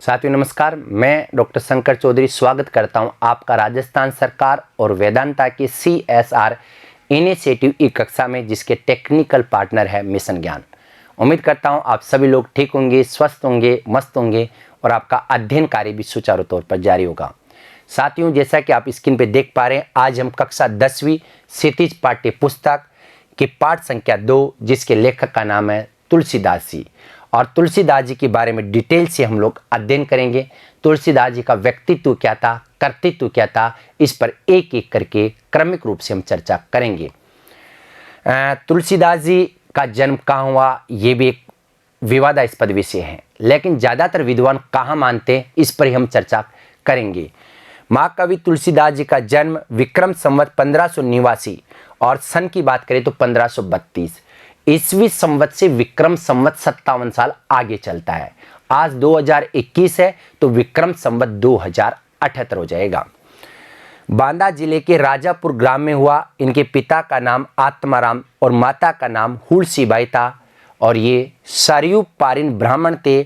साथियों नमस्कार, मैं डॉक्टर शंकर चौधरी स्वागत करता हूं आपका राजस्थान सरकार और वेदांता की CSR इनिशिएटिव ई कक्षा में, जिसके टेक्निकल पार्टनर है मिशन ज्ञान। उम्मीद करता हूं आप सभी लोग ठीक होंगे, स्वस्थ होंगे, मस्त होंगे और आपका अध्ययन कार्य भी सुचारू तौर पर जारी होगा। साथियों, जैसा कि आप स्क्रीन पर देख पा रहे हैं, आज हम कक्षा 10वीं क्षितिज पाठ्य पुस्तक के पाठ संख्या 2, जिसके लेखक का नाम है तुलसीदास जी, और तुलसीदास जी के बारे में डिटेल से हम लोग अध्ययन करेंगे। तुलसीदास जी का व्यक्तित्व क्या था, कर्तृत्व क्या था, इस पर एक एक करके क्रमिक रूप से हम चर्चा करेंगे। तुलसीदास जी का जन्म कहाँ हुआ, ये भी एक विवादास्पद विषय है, लेकिन ज़्यादातर विद्वान कहाँ मानते हैं, इस पर ही हम चर्चा करेंगे। महाकवि तुलसीदास जी का जन्म विक्रम संवत 1589 और सन की बात करें तो 1532 ईस्वी संवत से विक्रम संवत 57 साल आगे चलता है। आज 2021 है तो विक्रम संवत 2078 हो जाएगा। बांदा जिले के राजापुर ग्राम में हुआ। इनके पिता का नाम आत्माराम और माता का नाम हुलसीबाई था, और ये सरयू पारिन ब्राह्मण थे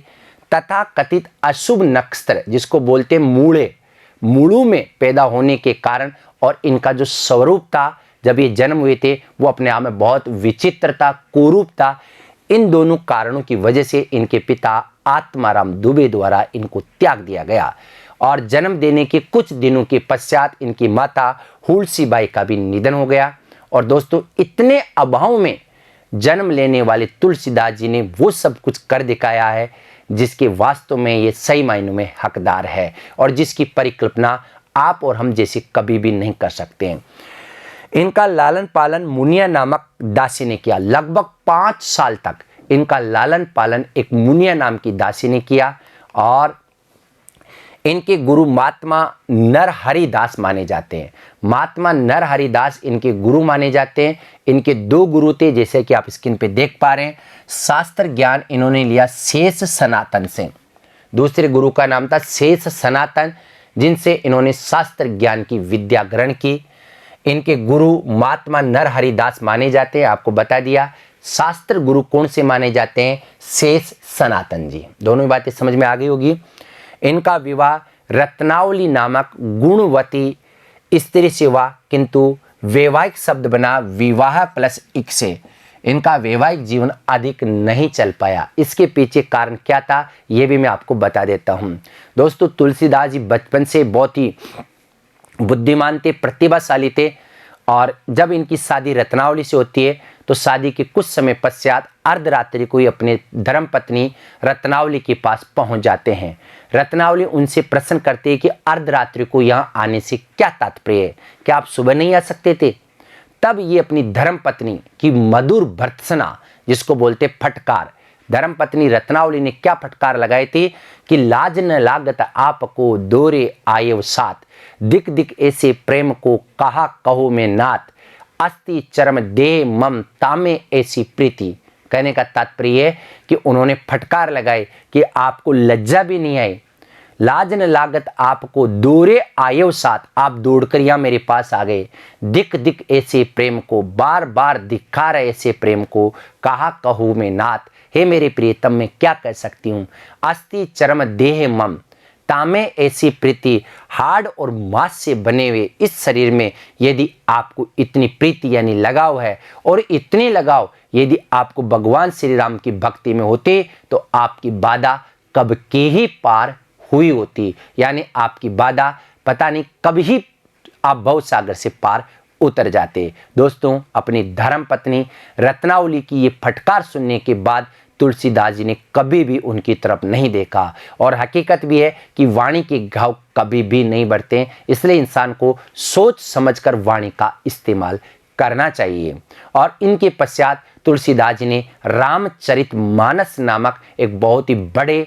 तथा कथित अशुभ नक्षत्र, जिसको बोलते मूड़ू में पैदा होने के कारण, और इनका जो स्वरूप था जब ये जन्म हुए थे वो अपने आप में बहुत विचित्र था, कुरूप था। इन दोनों कारणों की वजह से इनके पिता आत्माराम दुबे द्वारा इनको त्याग दिया गया, और जन्म देने के कुछ दिनों के पश्चात इनकी माता हुलसीबाई का भी निधन हो गया। और दोस्तों, इतने अभाव में जन्म लेने वाले तुलसीदास जी ने वो सब कुछ कर दिखाया है जिसके वास्तव में ये सही मायनों में हकदार है, और जिसकी परिकल्पना आप और हम जैसे कभी भी नहीं कर सकते हैं। इनका लालन पालन मुनिया नामक दासी ने किया। लगभग 5 साल तक इनका लालन पालन एक मुनिया नाम की दासी ने किया, और इनके गुरु महात्मा नरहरिदास माने जाते हैं। महात्मा नरहरिदास इनके गुरु माने जाते हैं। इनके 2 गुरु थे, जैसे कि आप स्क्रीन पे देख पा रहे हैं। शास्त्र ज्ञान इन्होंने लिया शेष सनातन से। दूसरे गुरु का नाम था शेष सनातन, जिनसे इन्होंने शास्त्र ज्ञान की विद्या ग्रहण की। इनके गुरु महात्मा नरहरिदास माने जाते हैं। आपको बता दिया शास्त्र गुरु कौन से माने जाते हैं, शेष सनातन जी। दोनों बातें समझ में आ गई होगी। इनका विवाह रत्नावली नामक गुणवती स्त्री से हुआ, किंतु वैवाहिक शब्द बना विवाह प्लस इक से। इनका वैवाहिक जीवन अधिक नहीं चल पाया। इसके पीछे कारण क्या था, ये भी मैं आपको बता देता हूँ। दोस्तों, तुलसीदास जी बचपन से बहुत ही बुद्धिमान थे, प्रतिभाशाली थे, और जब इनकी शादी रत्नावली से होती है तो शादी के कुछ समय पश्चात अर्धरात्रि को ही अपने धर्मपत्नी रत्नावली के पास पहुंच जाते हैं। रत्नावली उनसे प्रश्न करते हैं कि अर्धरात्रि को यहाँ आने से क्या तात्पर्य है, क्या आप सुबह नहीं आ सकते थे? तब ये अपनी धर्मपत्नी की मधुर भर्त्सना, जिसको बोलते फटकार, धर्मपत्नी रत्नावली ने क्या फटकार लगाए थे कि लाज न लागत आपको दोरे आयव साथ, दिक दिक ऐसे प्रेम को कहा कहो में नाथ, अस्ति चरम देह मम तामे ऐसी प्रीति। कहने का तात्पर्य है कि उन्होंने फटकार लगाए कि आपको लज्जा भी नहीं आई, लाज न लागत आपको दोरे आयव साथ, आप दौड़कर यहाँ मेरे पास आ गए। दिक दिक ऐसे प्रेम को, बार बार दिखा रहे ऐसे प्रेम को, कहा कहूँ में नाथ, हे मेरे प्रियतम मैं क्या कह सकती हूँ। अस्ति चरम देह मम तामे ऐसी प्रीति, हाड़ और मांस से बने हुए इस शरीर में यदि आपको इतनी प्रीति यानी लगाव है, और इतनी लगाव यदि आपको भगवान श्री राम की भक्ति में होते तो आपकी बाधा कब के ही पार हुई होती, यानी आपकी बाधा पता नहीं कब ही आप भवसागर से पार उतर जाते। दोस्तों, अपनी धर्मपत्नी रत्नावली की ये फटकार सुनने के बाद तुलसीदास जी ने कभी भी उनकी तरफ नहीं देखा, और हकीकत भी है कि वाणी के घाव कभी भी नहीं बढ़ते, इसलिए इंसान को सोच समझकर वाणी का इस्तेमाल करना चाहिए। और इनके पश्चात तुलसीदास जी ने रामचरितमानस नामक एक बहुत ही बड़े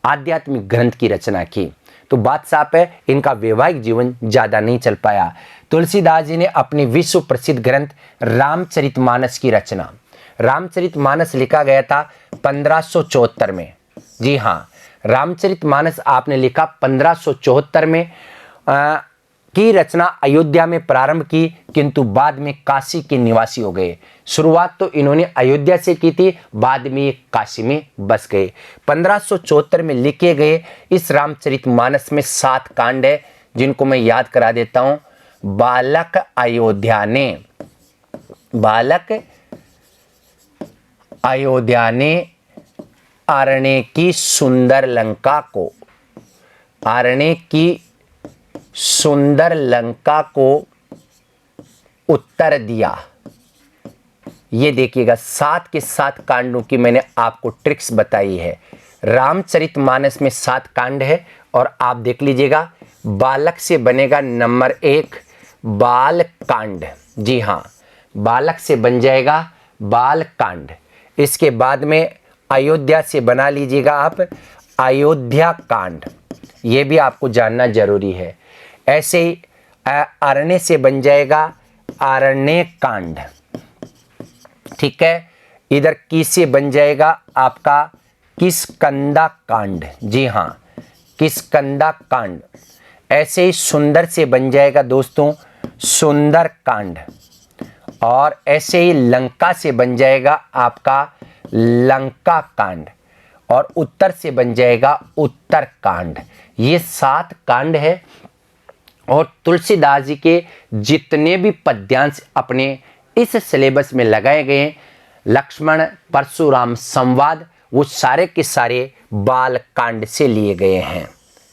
आध्यात्मिक ग्रंथ की रचना की। तो बात साफ है, इनका वैवाहिक जीवन ज़्यादा नहीं चल पाया। तुलसीदास जी ने अपनी विश्व प्रसिद्ध ग्रंथ रामचरितमानस की रचना, रामचरितमानस लिखा गया था 1574 में। जी हाँ, रामचरितमानस आपने लिखा 1574 में। की रचना अयोध्या में प्रारंभ की, किंतु बाद में काशी के निवासी हो गए। शुरुआत तो इन्होंने अयोध्या से की थी, बाद में ये काशी में बस गए। 1574 में लिखे गए इस रामचरितमानस में 7 कांड है, जिनको मैं याद करा देता हूं। बालक अयोध्या ने अरण्य की सुंदर लंका को उत्तर दिया। ये देखिएगा 7 के 7 कांडों की मैंने आपको ट्रिक्स बताई है। रामचरितमानस में 7 कांड है और आप देख लीजिएगा, बालक से बनेगा नंबर 1 बाल कांड। जी हाँ, बालक से बन जाएगा बाल कांड। इसके बाद में अयोध्या से बना लीजिएगा आप अयोध्या कांड, ये भी आपको जानना जरूरी है। ऐसे ही अरण्य से बन जाएगा अरण्य कांड, ठीक है। इधर की से बन जाएगा आपका किष्किंधा कांड। जी हाँ, किष्किंधा कांड। ऐसे ही सुंदर से बन जाएगा दोस्तों सुंदर कांड, और ऐसे ही लंका से बन जाएगा आपका लंका कांड, और उत्तर से बन जाएगा उत्तर कांड। ये 7 कांड है। और तुलसीदास जी के जितने भी पद्यांश अपने इस सिलेबस में लगाए गए, लक्ष्मण परशुराम संवाद, वो सारे के सारे बाल कांड से लिए गए हैं।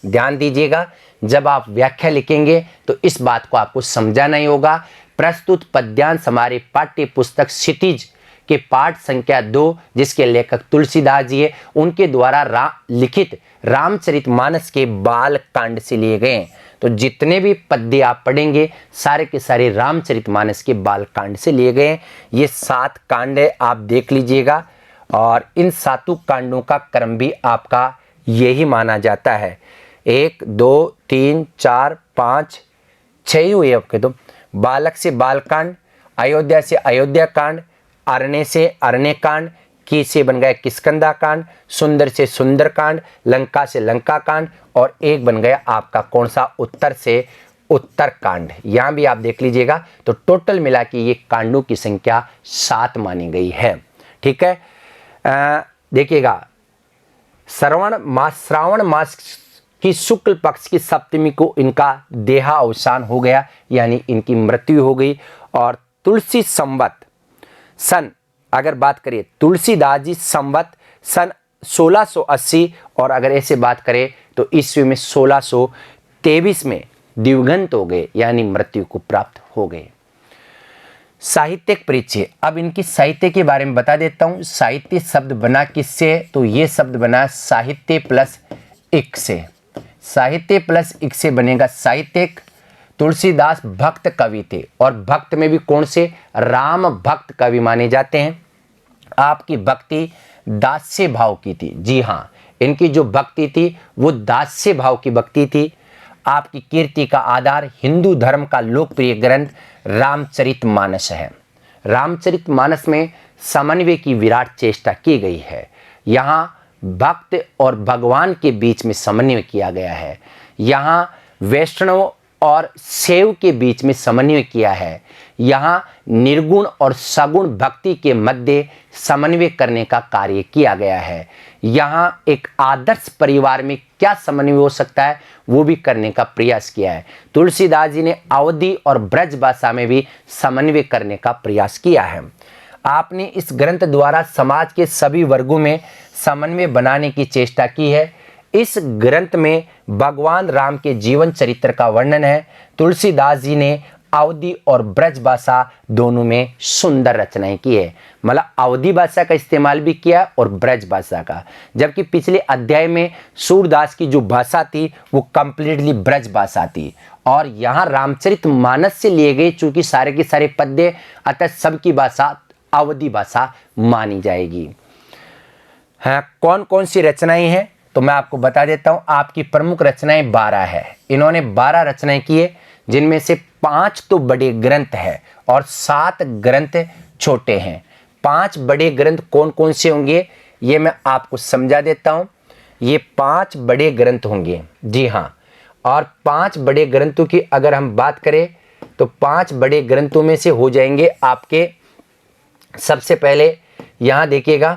ध्यान दीजिएगा, जब आप व्याख्या लिखेंगे तो इस बात को आपको समझाना ही होगा। प्रस्तुत पद्यांश हमारे पाठ्य पुस्तक क्षितिज के पाठ संख्या 2, जिसके लेखक तुलसीदास जी है, उनके द्वारा लिखित रामचरितमानस के बाल कांड से लिए गए हैं। तो जितने भी पद्य आप पढ़ेंगे सारे के सारे रामचरितमानस के बाल कांड से लिए गए हैं। ये 7 कांड है, आप देख लीजिएगा। और इन 7 कांडों का क्रम भी आपका यही माना जाता है। 1 2 3 4 5 6 हुए आपके। तो बालक से बाल कांड, अयोध्या से अयोध्या कांड, अरण्य से अरण्य कांड, की से बन गया किष्किंधा कांड, सुंदर से सुंदर कांड, लंका से लंका कांड, और एक बन गया आपका कौन सा उत्तर से उत्तर कांड। यहाँ भी आप देख लीजिएगा। तो टोटल मिला के ये कांडों की संख्या 7 मानी गई है, ठीक है। देखिएगा, श्रावण मास की शुक्ल पक्ष की सप्तमी को इनका देहावसान हो गया, यानी इनकी मृत्यु हो गई। और तुलसी संवत सन, अगर बात करें तुलसीदास जी संवत सन 1680, और अगर ऐसे बात करें तो ईस्वी में 1623 में दिवंगत हो गए, यानी मृत्यु को प्राप्त हो गए। साहित्यिक परिचय, अब इनकी साहित्य के बारे में बता देता हूं। साहित्य शब्द बना किससे, तो ये शब्द बना साहित्य प्लस इक से। साहित्य प्लस इक से बनेगा साहित्यिक। तुलसीदास भक्त कवि थे, और भक्त में भी कौन से, राम भक्त कवि माने जाते हैं। आपकी भक्ति दास्य भाव की थी। जी हाँ, इनकी जो भक्ति थी वो दास्य भाव की भक्ति थी। आपकी कीर्ति का आधार हिंदू धर्म का लोकप्रिय ग्रंथ रामचरितमानस है। रामचरितमानस में समन्वय की विराट चेष्टा की गई है। यहाँ भक्त और भगवान के बीच में समन्वय किया गया है। यहाँ वैष्णव और शैव के बीच में समन्वय किया है। यहाँ निर्गुण और सगुण भक्ति के मध्य समन्वय करने का कार्य किया गया है। यहाँ एक आदर्श परिवार में क्या समन्वय हो सकता है वो भी करने का प्रयास किया है। तुलसीदास जी ने अवधी और ब्रज भाषा में भी समन्वय करने का प्रयास किया है। आपने इस ग्रंथ द्वारा समाज के सभी वर्गों में समन्वय बनाने की चेष्टा की है। इस ग्रंथ में भगवान राम के जीवन चरित्र का वर्णन है। तुलसीदास जी ने अवधी और ब्रज भाषा दोनों में सुंदर रचनाएं की है। मतलब अवधी भाषा का इस्तेमाल भी किया और ब्रज भाषा का, जबकि पिछले अध्याय में सूरदास की जो भाषा थी वो कंप्लीटली ब्रज भाषा थी। और यहाँ रामचरितमानस से लिए गए चूंकि सारे के सारे पद्य, अतः सबकी भाषा अवधी भाषा मानी जाएगी। हाँ, कौन कौन सी रचनाएं हैं तो मैं आपको बता देता हूं। आपकी प्रमुख रचनाएं 12 है। इन्होंने 12 रचनाएं की है, जिनमें से 5 तो बड़े ग्रंथ है और 7 ग्रंथ छोटे हैं। 5 बड़े ग्रंथ कौन कौन से होंगे ये मैं आपको समझा देता हूं। ये 5 बड़े ग्रंथ होंगे। जी हाँ, और 5 बड़े ग्रंथों की अगर हम बात करें तो 5 बड़े ग्रंथों में से हो जाएंगे आपके, सबसे पहले यहां देखिएगा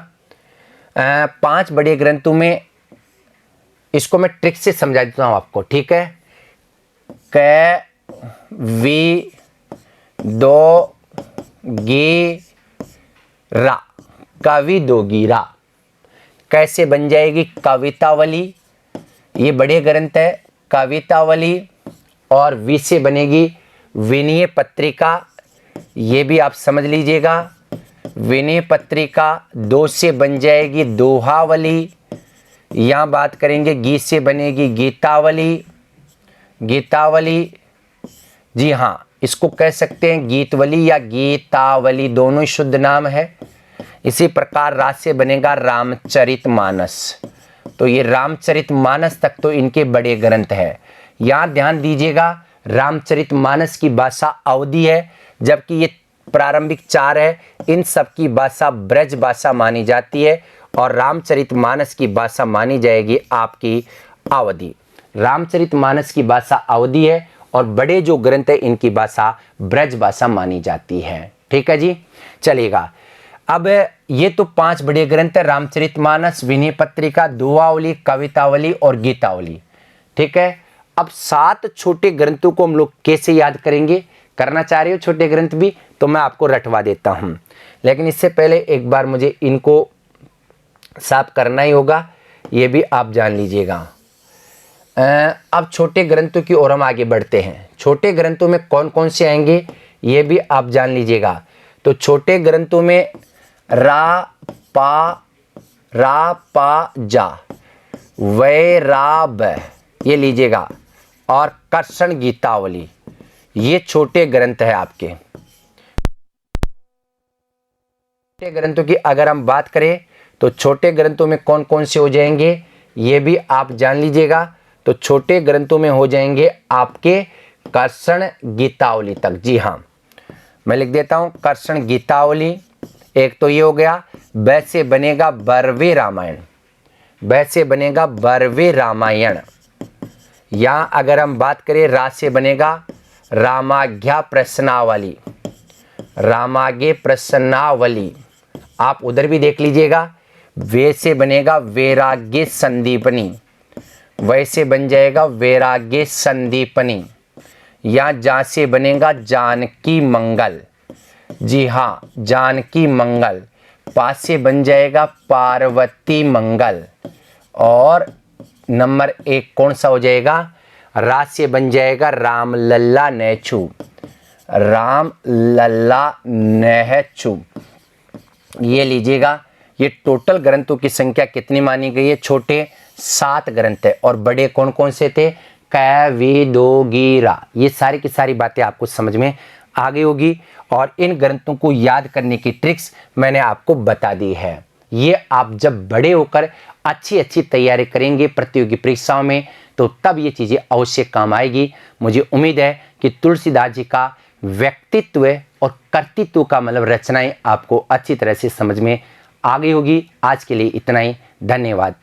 5 बड़े ग्रंथों में, इसको मैं ट्रिक से समझा देता हूं आपको, ठीक है। क वि दो गी रा, कवि दोगीरा कैसे बन जाएगी? कवितावली, ये बड़े ग्रंथ है, कवितावली। और वी से बनेगी विनय पत्रिका, ये भी आप समझ लीजिएगा, विनय पत्रिका। 2 से बन जाएगी दोहावली, यहाँ बात करेंगे गी से बनेगी गीतावली, गीतावली। जी हाँ, इसको कह सकते हैं गीतवली या गीतावली, दोनों ही शुद्ध नाम है। इसी प्रकार रा से बनेगा रामचरितमानस, तो ये रामचरितमानस तक तो इनके बड़े ग्रंथ है। यहाँ ध्यान दीजिएगा, रामचरितमानस की भाषा अवधी है, जबकि ये प्रारंभिक 4 है, इन सब की भाषा ब्रज भाषा मानी जाती है और रामचरितमानस की भाषा मानी जाएगी आपकी अवधी। रामचरितमानस की भाषा अवधी है और बड़े जो ग्रंथ है इनकी भाषा ब्रज भाषा मानी जाती है, ठीक है जी, चलेगा। अब ये तो 5 बड़े ग्रंथ है, रामचरितमानस, विनय पत्रिका, दोहावली, कवितावली और गीतावली, ठीक है। अब 7 छोटे ग्रंथों को हम लोग कैसे याद करेंगे? करना चाह रहे हो छोटे ग्रंथ भी, तो मैं आपको रटवा देता हूं, लेकिन इससे पहले एक बार मुझे इनको साफ करना ही होगा, ये भी आप जान लीजिएगा। अब छोटे ग्रंथों की ओर हम आगे बढ़ते हैं। छोटे ग्रंथों में कौन कौन से आएंगे ये भी आप जान लीजिएगा। तो छोटे ग्रंथों में रा पा जा, वैराब, ये लीजिएगा, और कर्षण गीतावली, ये छोटे ग्रंथ है आपके। छोटे ग्रंथों की अगर हम बात करें तो छोटे ग्रंथों में कौन कौन से हो जाएंगे ये भी आप जान लीजिएगा। तो छोटे ग्रंथों में हो जाएंगे आपके कर्षण गीतावली तक। जी हाँ, मैं लिख देता हूं कर्षण गीतावली, एक तो ये हो गया। ब से बनेगा बरवे रामायण, ब से बनेगा बरवे रामायण। यहां अगर हम बात करें रा से बनेगा रामाज्ञा प्रश्नावली, रामागे प्रश्नावली, आप उधर भी देख लीजिएगा। वे से बनेगा वैराग्य संदीपनी, वैसे बन जाएगा वैराग्य संदीपनी। या जा से बनेगा जानकी मंगल, जी हाँ जानकी मंगल। पा से बन जाएगा पार्वती मंगल। और नंबर 1 कौन सा हो जाएगा? रा से बन जाएगा राम लल्ला नेचू, राम लल्ला नेचू, ये लीजिएगा। ये टोटल ग्रंथों की संख्या कितनी मानी गई है? छोटे 7 ग्रंथ है और बड़े कौन कौन से थे? कैविदोगीरा। ये सारी की सारी बातें आपको समझ में आ गई होगी और इन ग्रंथों को याद करने की ट्रिक्स मैंने आपको बता दी है। ये आप जब बड़े होकर अच्छी अच्छी तैयारी करेंगे प्रतियोगी परीक्षाओं में तो तब ये चीज़ें अवश्य काम आएगी। मुझे उम्मीद है कि तुलसीदास जी का व्यक्तित्व और कर्तृत्व का मतलब रचनाएं आपको अच्छी तरह से समझ में आ गई होगी। आज के लिए इतना ही, धन्यवाद।